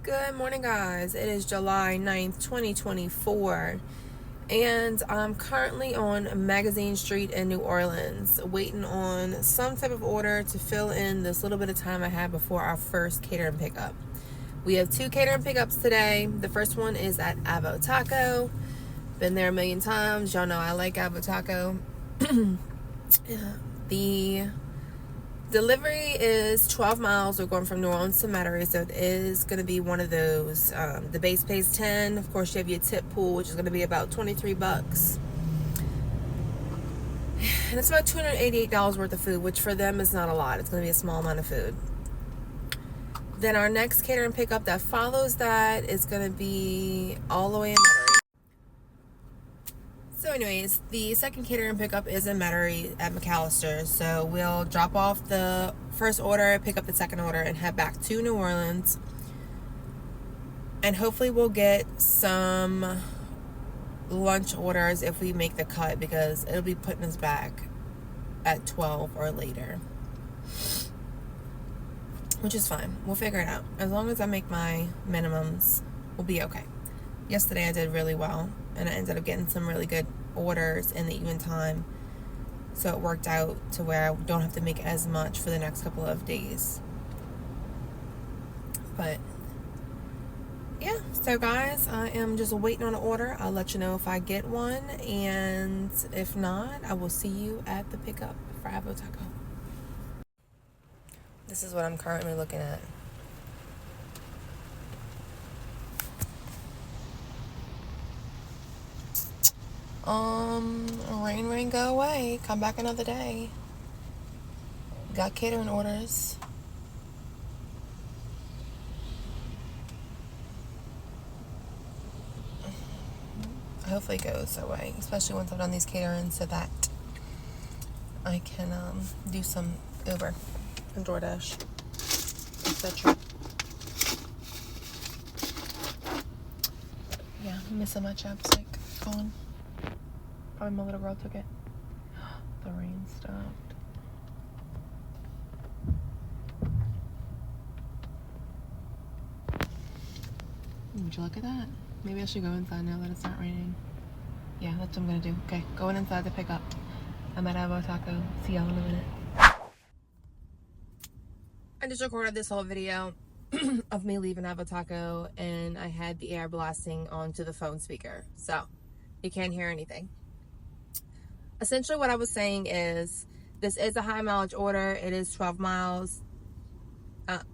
Good morning, guys. It is July 9th, 2024, and I'm currently on Magazine Street in New Orleans, waiting on some type of order to fill in this little bit of time I have before our first catering pickup. We have 2 catering pickups today. The first one is at Avo Taco. Been there a million times. Y'all know I like Avo Taco. The delivery is 12 miles. We're going from New Orleans to Metairie, so it is going to be one of those. The base pays 10. Of course, you have your tip pool, which is going to be about 23 bucks. And it's about $288 worth of food, which for them is not a lot. It's going to be a small amount of food. Then our next catering pickup that follows that is going to be all the way in Metairie. So anyways, the second catering pickup is in Metairie at McAllister. So we'll drop off the first order, pick up the second order, and head back to New Orleans. And hopefully we'll get some lunch orders if we make the cut, because it'll be putting us back at 12 or later. Which is fine. We'll figure it out. As long as I make my minimums, we'll be okay. Yesterday I did really well, and I ended up getting some really good orders in the even time, so it worked out to where I don't have to make as much for the next couple of days. But yeah, so guys, I am just waiting on an order. I'll let you know if I get one, and if not, I will see you at the pickup for Avo Taco. This is what I'm currently looking at. Rain, go away. Come back another day. Got catering orders. Hopefully it goes away, especially once I've done these catering, so that I can do some Uber and DoorDash, etc. Yeah, I'm missing my chapstick. Gone. Probably my little girl took it. The rain stopped. Would you look at that? Maybe I should go inside now that it's not raining. Yeah, that's what I'm gonna do. Okay, going inside to pick up. I'm at Avo Taco. See y'all in a minute. I just recorded this whole video of me leaving Avo Taco, and I had the air blasting onto the phone speaker, so you can't hear anything. Essentially what I was saying is, this is a high mileage order. It is 12 miles.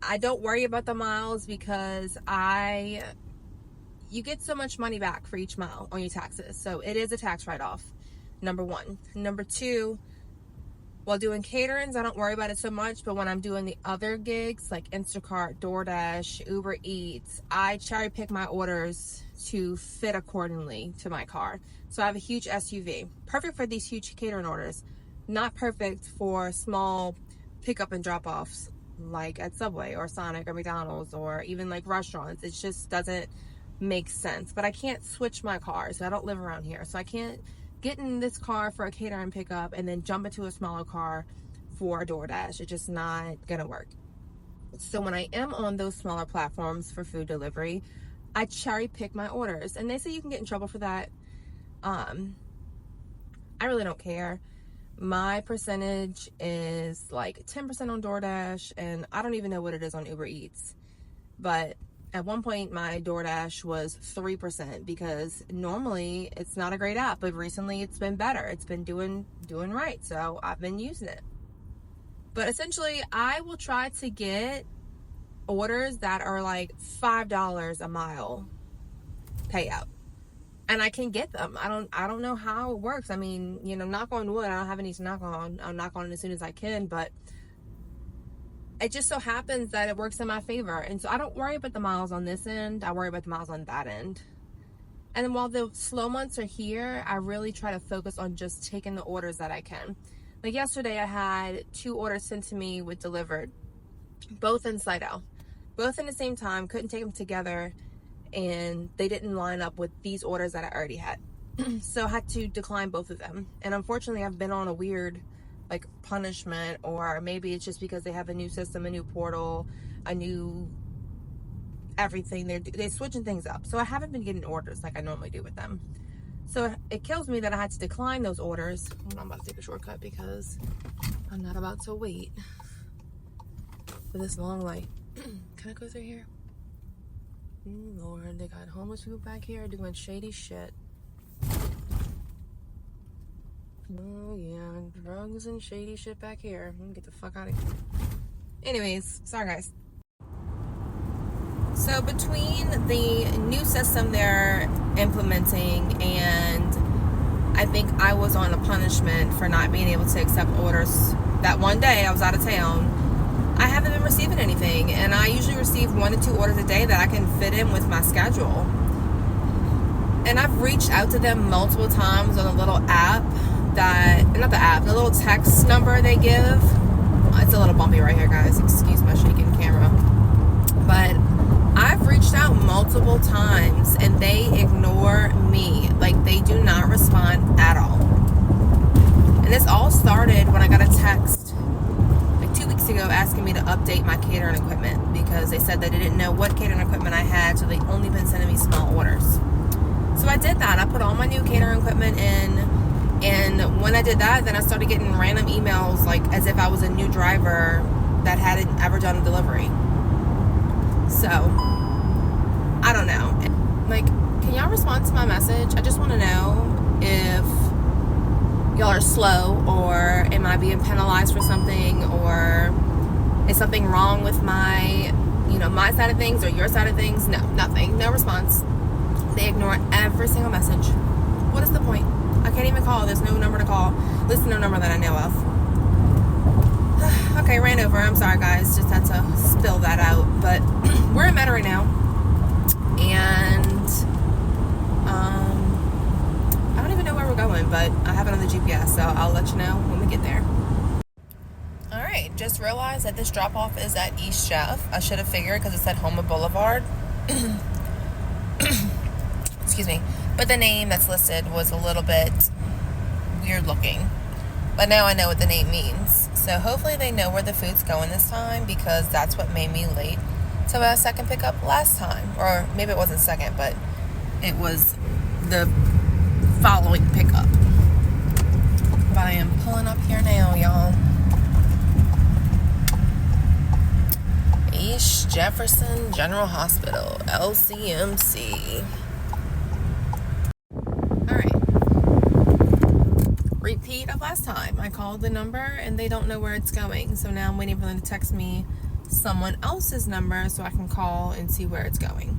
I don't worry about the miles because you get so much money back for each mile on your taxes. So it is a tax write-off, number one. Number two, while doing caterings, I don't worry about it so much, but when I'm doing the other gigs like Instacart, DoorDash, Uber Eats, I cherry pick my orders to fit accordingly to my car. So I have a huge SUV, perfect for these huge catering orders, not perfect for small pickup and drop-offs like at Subway or Sonic or McDonald's or even like restaurants. It just doesn't make sense. But I can't switch my car, so I don't live around here, so I can't get in this car for a catering pickup and then jump into a smaller car for a DoorDash. It's just not gonna work. So when I am on those smaller platforms for food delivery, I cherry pick my orders, and they say you can get in trouble for that. I really don't care. My percentage is like 10% on DoorDash, and I don't even know what it is on Uber Eats. But at one point, my DoorDash was 3% because normally it's not a great app, but recently it's been better. It's been doing right, so I've been using it. But essentially, I will try to get orders that are like $5 a mile payout, and I can get them. I don't know how it works. I mean, knock on wood, I don't have any to knock on. I'll knock on it as soon as I can, but it just so happens that it works in my favor. And so I don't worry about the miles on this end. I worry about the miles on that end. And then while the slow months are here, I really try to focus on just taking the orders that I can. Like yesterday, I had 2 orders sent to me with delivered, both in Slidell, both in the same time. Couldn't take them together, and they didn't line up with these orders that I already had. So I had to decline both of them. And unfortunately, I've been on a weird like punishment, or maybe it's just because they have a new system, a new portal, a new everything. They're switching things up. So I haven't been getting orders like I normally do with them. So it kills me that I had to decline those orders. I'm about to take a shortcut because I'm not about to wait for this long light. Can I go through here? Lord, they got homeless people back here doing shady shit. Oh yeah, drugs and shady shit back here. I'm gonna get the fuck out of here. Anyways, sorry guys. So between the new system they're implementing and I think I was on a punishment for not being able to accept orders that one day I was out of town, I haven't been receiving anything, and I usually receive 1 to 2 orders a day that I can fit in with my schedule. And I've reached out to them multiple times on a little app the little text number they give. It's a little bumpy right here, guys. Excuse my shaking camera. But I've reached out multiple times and they ignore me. Like, they do not respond at all. And this all started when I got a text 2 weeks ago asking me to update my catering equipment because they said that they didn't know what catering equipment I had, so they only been sending me small orders. So I did that. I put all my new catering equipment in, and when I did that, then I started getting random emails like as if I was a new driver that hadn't ever done a delivery. So I don't know. Like, can y'all respond to my message? I just want to know if y'all are slow, or am I being penalized for something, or is something wrong with my, my side of things or your side of things? No, nothing. No response. They ignore every single message. What is the point? I can't even call. There's no number to call. There's no number that I know of. Okay, ran over. I'm sorry, guys. Just had to spill that out. But we're in Meta right now. And I don't even know where we're going, but I have it on the GPS, so I'll let you know when we get there. Alright, just realized that this drop-off is at East Jeff. I should have figured because it said Houma Boulevard. Excuse me. But the name that's listed was a little bit weird looking. But now I know what the name means. So hopefully they know where the food's going this time, because that's what made me late to my second pickup last time. Or maybe it wasn't second, but it was the following pickup. But I am pulling up here now, y'all. East Jefferson General Hospital, LCMC. Alright. Repeat of last time. I called the number and they don't know where it's going. So now I'm waiting for them to text me someone else's number so I can call and see where it's going.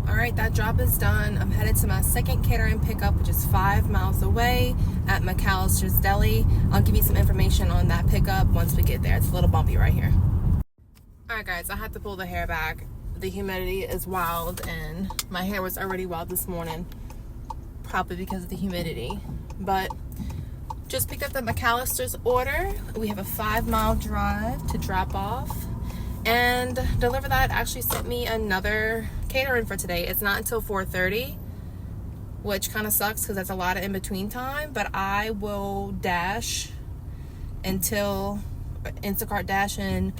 Alright, that job is done. I'm headed to my second catering pickup, which is 5 miles away at McAllister's Deli. I'll give you some information on that pickup once we get there. It's a little bumpy right here. Alright guys, I had to pull the hair back. The humidity is wild and my hair was already wild this morning, probably because of the humidity. But just picked up the McAllister's order. We have a 5-mile drive to drop off and deliver that. Actually sent me another catering for today. It's not until 4:30, which kind of sucks because that's a lot of in-between time, but I will dash until Instacart Dash and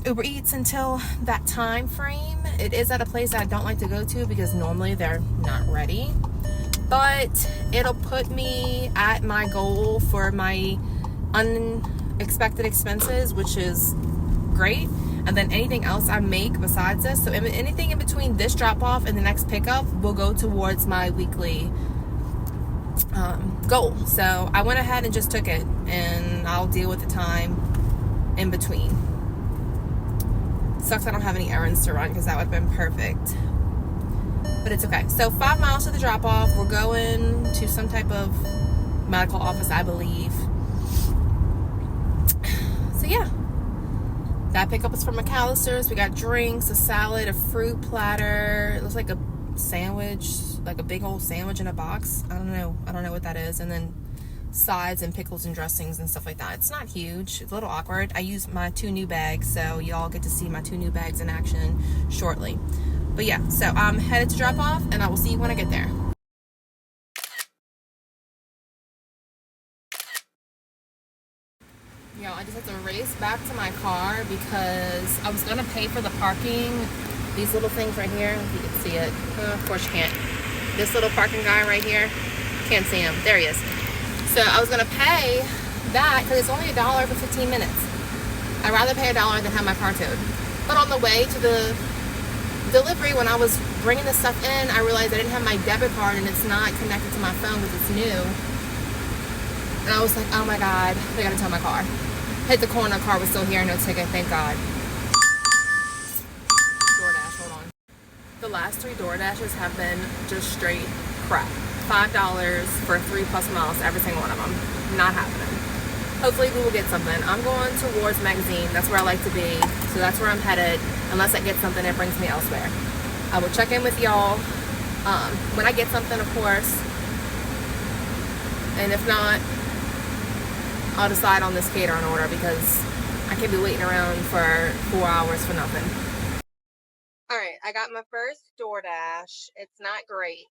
Uber Eats until that time frame. It is at a place I don't like to go to because normally they're not ready, but it'll put me at my goal for my unexpected expenses, which is great. And then anything else I make besides this, so anything in between this drop off and the next pickup will go towards my weekly goal. So I went ahead and just took it, and I'll deal with the time in between. Sucks I don't have any errands to run because that would have been perfect, but it's okay. So 5 miles to the drop off. We're going to some type of medical office, I believe. So yeah, that pickup is from McAllister's. We got drinks, a salad, a fruit platter. It looks like a sandwich, like a big old sandwich in a box. I don't know what that is. And then sides and pickles and dressings and stuff like that. It's not huge. It's a little awkward. I use my 2 new bags, so y'all get to see my 2 new bags in action shortly. But yeah, so I'm headed to drop off, and I will see you when I get there. Yo, I just had to race back to my car because I was gonna pay for the parking. These little things right here, if you can see it. Of course you can't. This little parking guy right here, can't see him. There he is. So I was gonna pay that because it's only $1 for 15 minutes. I'd rather pay $1 than have my car towed. But on the way to the delivery, when I was bringing this stuff in, I realized I didn't have my debit card and it's not connected to my phone because it's new. And I was like, oh my God, they gotta tow my car. Hit the corner, car was still here, no ticket, thank God. DoorDash, hold on. The last 3 DoorDashes have been just straight crap. $5 for 3+ miles, every single one of them. Not happening. Hopefully we will get something. I'm going towards Magazine. That's where I like to be. So that's where I'm headed. Unless I get something that brings me elsewhere. I will check in with y'all when I get something, of course. And if not, I'll decide on this catering order because I can't be waiting around for 4 hours for nothing. Alright, I got my first DoorDash. It's not great.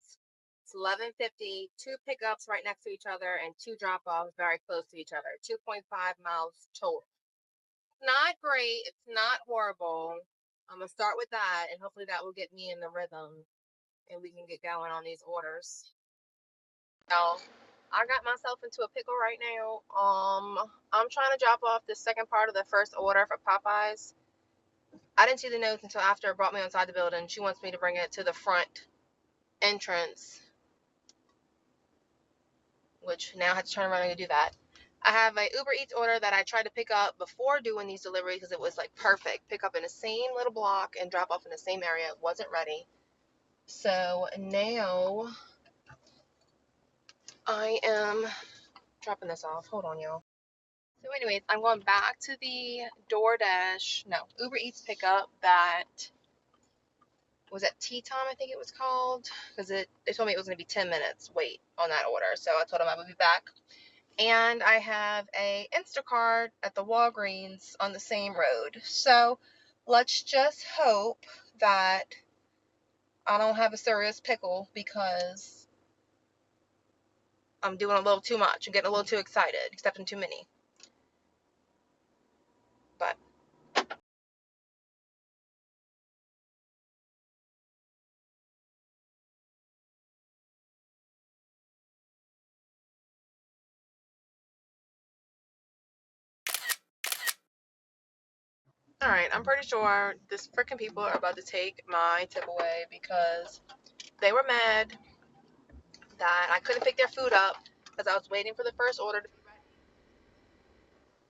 It's $11.50, 2 pickups right next to each other, and 2 drop-offs very close to each other. 2.5 miles total. Not great. It's not horrible. I'm going to start with that, and hopefully that will get me in the rhythm, and we can get going on these orders. So, I got myself into a pickle right now. I'm trying to drop off the second part of the first order for Popeyes. I didn't see the notes until after it brought me inside the building. She wants me to bring it to the front entrance, which now I have to turn around and do that. I have a Uber Eats order that I tried to pick up before doing these deliveries because it was like perfect. Pick up in the same little block and drop off in the same area. It wasn't ready. So now I am dropping this off. Hold on, y'all. So anyways, I'm going back to the Uber Eats pickup that was at tea time, I think it was called, because they told me it was going to be 10 minutes wait on that order. So I told them I would be back. And I have a Instacart at the Walgreens on the same road. So let's just hope that I don't have a serious pickle because I'm doing a little too much. I'm getting a little too excited, accepting too many. But alright, I'm pretty sure this freaking people are about to take my tip away because they were mad that I couldn't pick their food up because I was waiting for the first order to be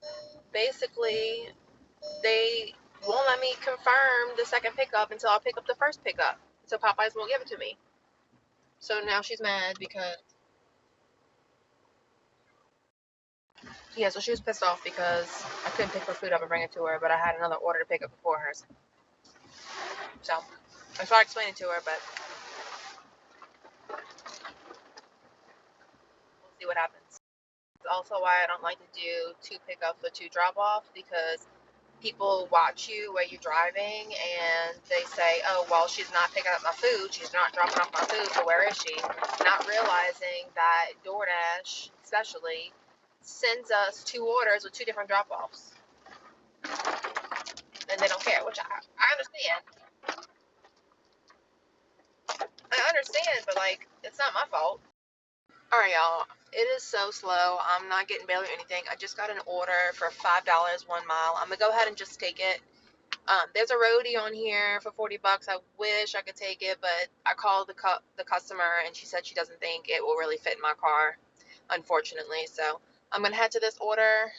ready. Basically, they won't let me confirm the second pickup until I pick up the first pickup. So Popeyes won't give it to me. So now she's mad because, yeah, so she was pissed off because I couldn't pick her food up and bring it to her, but I had another order to pick up before hers. So I tried explaining to her, but we'll see what happens. It's also why I don't like to do 2 pickups or 2 drop-offs because people watch you where you're driving and they say, oh, well, she's not picking up my food. She's not dropping off my food. So where is she? Not realizing that DoorDash, especially, sends us 2 orders with 2 different drop-offs. And they don't care, which I understand. I understand, but, like, it's not my fault. Alright, y'all. It is so slow. I'm not getting bail or anything. I just got an order for $5 1 mile. I'm going to go ahead and just take it. There's a roadie on here for $40. I wish I could take it, but I called the customer and she said she doesn't think it will really fit in my car, unfortunately. So I'm gonna head to this order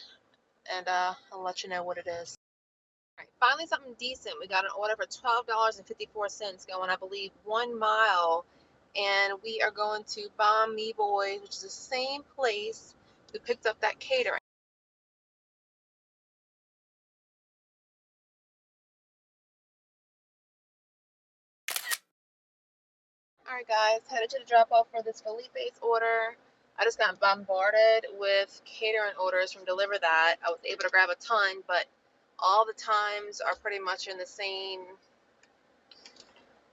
and I'll let you know what it is. All right, finally something decent. We got an order for $12.54 going, I believe, 1 mile, and we are going to Bomb Me Boys, which is the same place we picked up that catering. Alright guys, headed to the drop off for this Felipe's order. I just got bombarded with catering orders from Deliver That. I was able to grab a ton, but all the times are pretty much in the same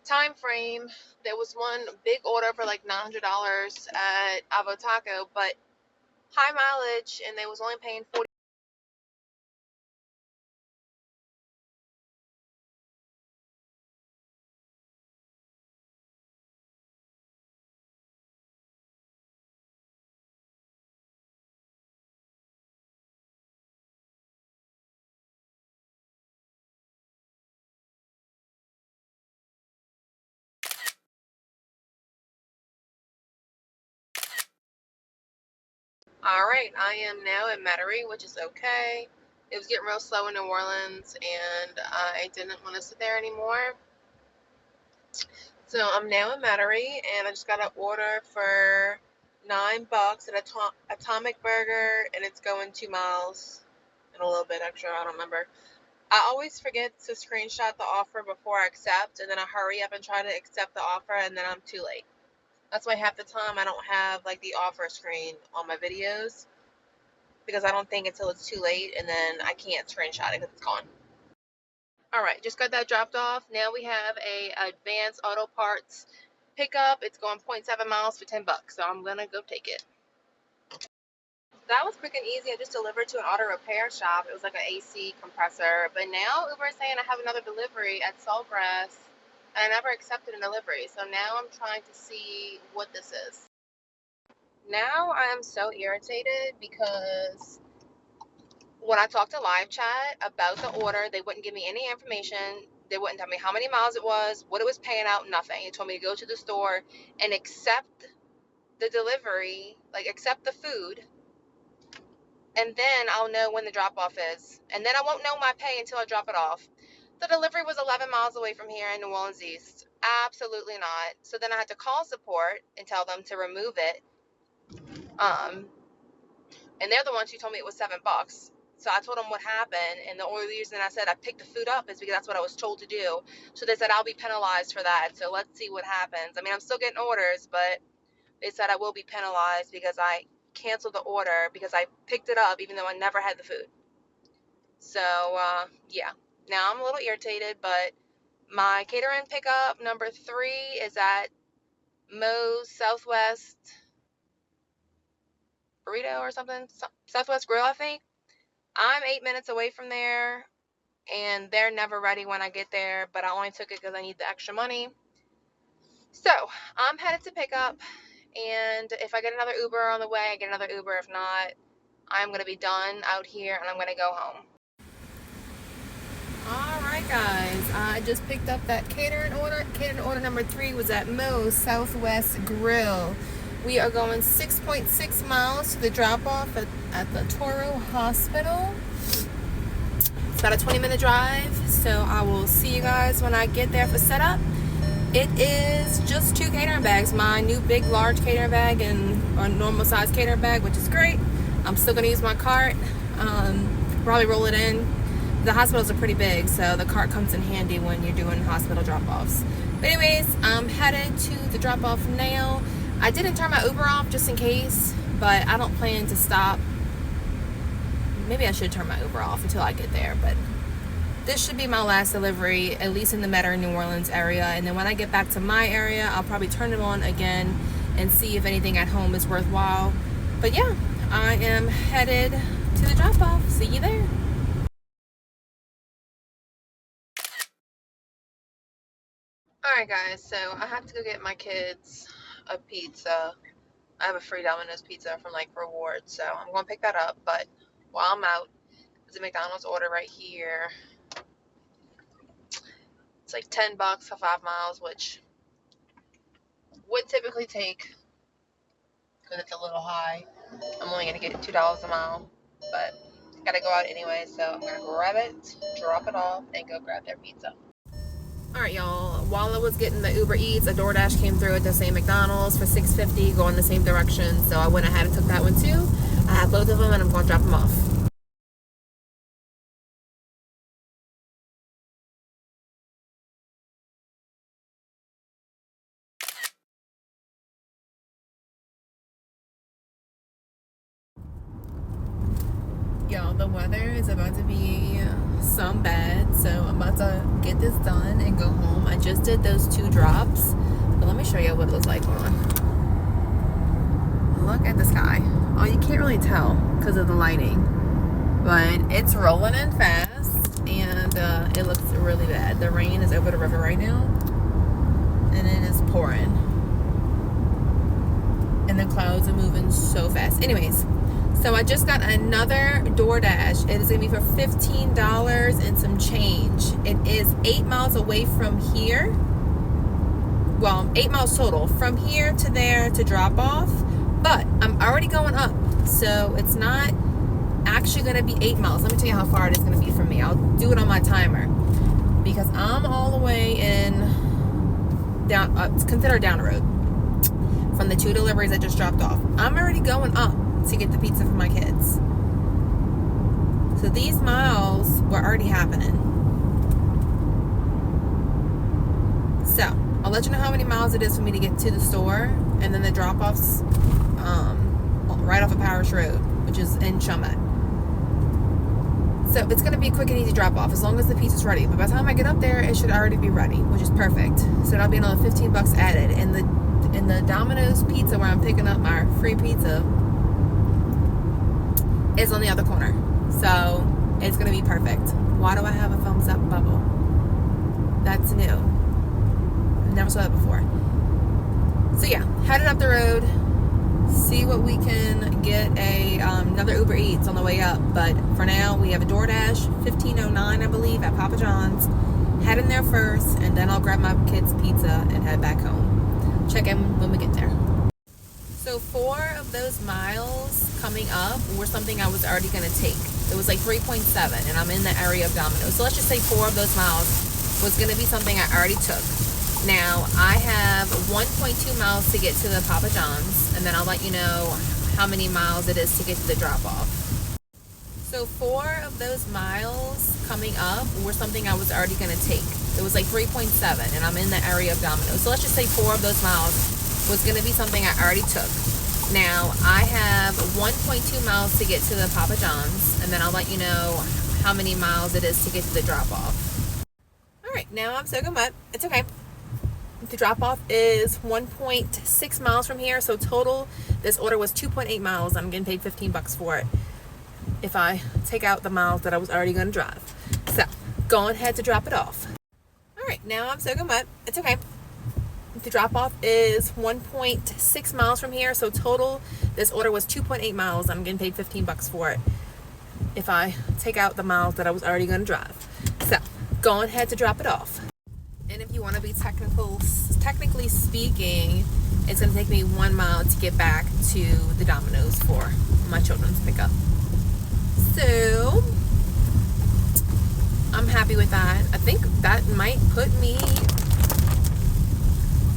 time frame. There was one big order for like $900 at Avo Taco, but high mileage, and they was only paying $40 Alright, I am now in Metairie, which is okay. It was getting real slow in New Orleans, and I didn't want to sit there anymore. So I'm now in Metairie, and I just got an order for $9 at Atomic Burger, and it's going 2 miles and a little bit extra. I don't remember. I always forget to screenshot the offer before I accept, and then I hurry up and try to accept the offer, and then I'm too late. That's why half the time I don't have like the offer screen on my videos, because I don't think until it's too late, and then I can't screenshot it because it's gone. Alright, just got that dropped off. Now we have a advanced auto parts pickup. It's going 0.7 miles for $10, so I'm gonna go take it. That was quick and easy. I just delivered to an auto repair shop. It was like an AC compressor. But now Uber is saying I have another delivery at Saltgrass, and I never accepted a delivery. So now I'm trying to see what this is. Now I am so irritated because when I talked to live chat about the order, they wouldn't give me any information. They wouldn't tell me how many miles it was, what it was paying out, nothing. It told me to go to the store and accept the delivery, like accept the food, and then I'll know when the drop-off is. And then I won't know my pay until I drop it off. The delivery was 11 miles away from here in New Orleans East. Absolutely not. So then I had to call support and tell them to remove it. And they're the ones who told me it was $7. So I told them what happened, and the only reason I said I picked the food up is because that's what I was told to do. So they said I'll be penalized for that. So let's see what happens. I mean, I'm still getting orders, but they said I will be penalized because I canceled the order because I picked it up even though I never had the food. So, yeah. Now I'm a little irritated, but my catering pickup number 3 is at Moe's Southwest Burrito or something. Southwest Grill, I think. I'm 8 minutes away from there, and they're never ready when I get there, but I only took it because I need the extra money. So, I'm headed to pick up, and if I get another Uber on the way, I get another Uber. If not, I'm going to be done out here, and I'm going to go home. Alright guys, I just picked up that catering order. Catering order number 3 was at Moe's Southwest Grill. We are going 6.6 miles to the drop-off at the Toro Hospital. It's about a 20-minute drive, so I will see you guys when I get there for setup. It is just 2 catering bags, my new big large catering bag and a normal size catering bag, which is great. I'm still going to use my cart, probably roll it in. The hospitals are pretty big, so the cart comes in handy when you're doing hospital drop-offs. But anyways, I'm headed to the drop-off now. I didn't turn my Uber off just in case, but I don't plan to stop. Maybe I should turn my Uber off until I get there, but this should be my last delivery, at least in the Metairie, New Orleans area. And then when I get back to my area, I'll probably turn it on again and see if anything at home is worthwhile. But yeah, I am headed to the drop-off. See you there. Alright guys, so I have to go get my kids a pizza. I have a free Domino's pizza from like rewards, so I'm going to pick that up. But while I'm out, there's a McDonald's order right here. It's like $10 for 5 miles, which would typically take, because it's a little high. I'm only going to get $2 a mile, but gotta go out anyway, so I'm going to grab it, drop it off, and go grab their pizza. Alright y'all, while I was getting the Uber Eats, a DoorDash came through at the same McDonald's for $6.50, going the same direction, so I went ahead and took that one too. I have both of them and I'm going to drop them off. Y'all, the weather is about to be some bad, so I'm about to get this done and go home. I just did those 2 drops, but let me show you what it looks like on. Look at the sky. Oh, you can't really tell because of the lighting, but it's rolling in fast, and it looks really bad. The rain is over the river right now, and it is pouring, and the clouds are moving so fast. Anyways, so I just got another DoorDash. It is going to be for $15 and some change. It is 8 miles away from here. Well, 8 miles total. From here to there to drop off. But I'm already going up, so it's not actually going to be 8 miles. Let me tell you how far it is going to be from me. I'll do it on my timer because I'm all the way in down. It's considered down the road from the 2 deliveries I just dropped off. I'm already going up to get the pizza for my kids. So these miles were already happening. So I'll let you know how many miles it is for me to get to the store, and then the drop-offs right off of Parish Road, which is in Chalmette. So it's going to be a quick and easy drop-off as long as the pizza's ready. But by the time I get up there, it should already be ready, which is perfect. So that'll be another $15 added. And the Domino's pizza where I'm picking up my free pizza is on the other corner. So it's going to be perfect. Why do I have a thumbs up bubble? That's new. I've never saw that before. So yeah, headed up the road. See what we can get another Uber Eats on the way up. But for now, we have a DoorDash, 1509, I believe, at Papa John's. Head in there first, and then I'll grab my kids' pizza and head back home. Check in when we get there. So 4 of those miles coming up were something I was already going to take. It was like 3.7, and I'm in the area of Domino's. So let's just say 4 of those miles was going to be something I already took. Now, I have 1.2 miles to get to the Papa John's, and then I'll let you know how many miles it is to get to the drop-off. So 4 of those miles coming up were something I was already going to take. It was like 3.7, and I'm in the area of Domino's. So let's just say 4 of those miles was going to be something I already took. Now, I have 1.2 miles to get to the Papa John's, and then I'll let you know how many miles it is to get to the drop-off. All right, now I'm soaking wet. It's okay. The drop-off is 1.6 miles from here, so total, this order was 2.8 miles. I'm getting paid $15 for it if I take out the miles that I was already going to drive. So, go ahead to drop it off. All right, now I'm soaking wet. It's okay. The drop-off is 1.6 miles from here, so total, this order was 2.8 miles. I'm getting paid $15 for it if I take out the miles that I was already going to drive. So, go ahead to drop it off. And if you want to be technically speaking, it's going to take me 1 mile to get back to the Domino's for my children's pickup. So, I'm happy with that. I think that might put me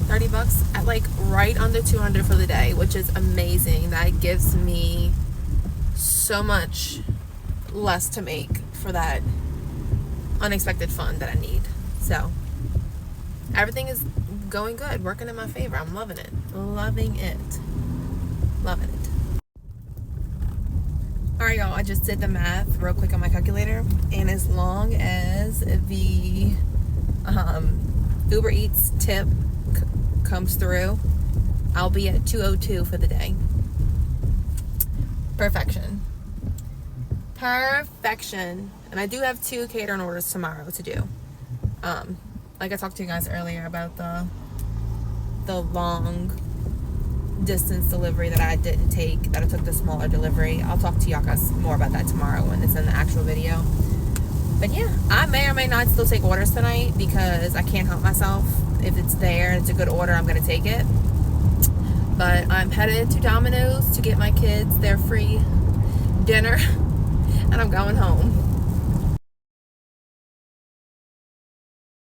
$30 at like right under 200 for the day, which is amazing. That gives me so much less to make for that unexpected fund that I need. So, everything is going good, working in my favor. I'm loving it. Loving it. Loving it. Alright, y'all, I just did the math real quick on my calculator, and as long as the Uber Eats tip comes through, I'll be at 202 for the day. Perfection. Perfection. And I do have 2 catering orders tomorrow to do. Like I talked to you guys earlier about the long distance delivery that I didn't take, that I took the smaller delivery. I'll talk to y'all guys more about that tomorrow when it's in the actual video. But yeah, I may or may not still take orders tonight because I can't help myself. If it's there and it's a good order, I'm going to take it. But I'm headed to Domino's to get my kids their free dinner, and I'm going home.